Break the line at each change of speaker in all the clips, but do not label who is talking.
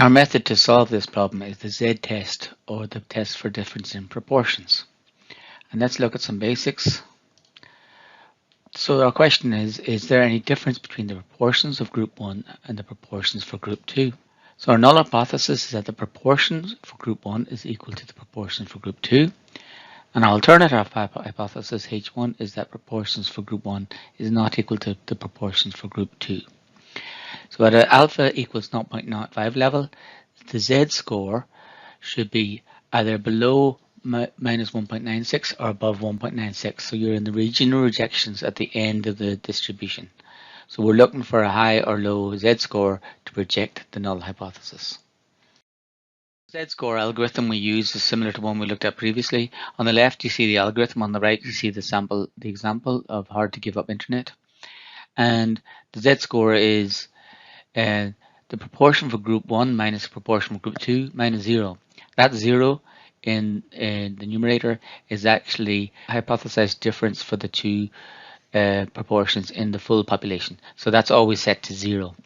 Our method to solve this problem is the z-test, or the test for difference in proportions. And let's look at some basics. So our question is there any difference between the proportions of group 1 and the proportions for group 2? So our null hypothesis is that the proportions for group 1 is equal to the proportions for group 2. An alternative hypothesis, H1, is that proportions for group 1 is not equal to the proportions for group 2. So at an alpha equals 0.05 level, the z-score should be either below minus 1.96 or above 1.96. So you're in the region of rejections at the end of the distribution. So we're looking for a high or low z-score to reject the null hypothesis. The z-score algorithm we use is similar to one we looked at previously. On the left you see the algorithm, on the right you see the example of hard to give up internet. And the z-score is the proportion for group 1 minus the proportion for group 2 minus 0. That 0 in the numerator is actually hypothesized difference for the two proportions in the full population. So that's always set to 0.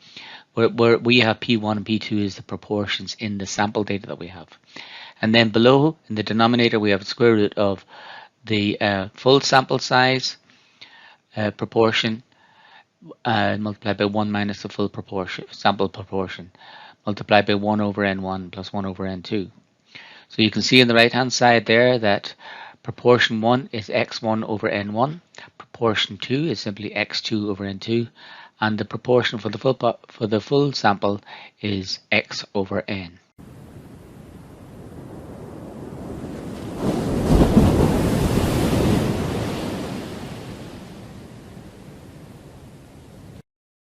Where we have P1 and P2 is the proportions in the sample data that we have. And then below in the denominator we have the square root of the full sample size proportion multiplied by 1 minus the full sample proportion, multiplied by 1 over n1 plus 1 over n2. So you can see on the right hand side there that proportion 1 is x1 over n1, proportion 2 is simply x2 over n2, and the proportion for the full sample is x over n.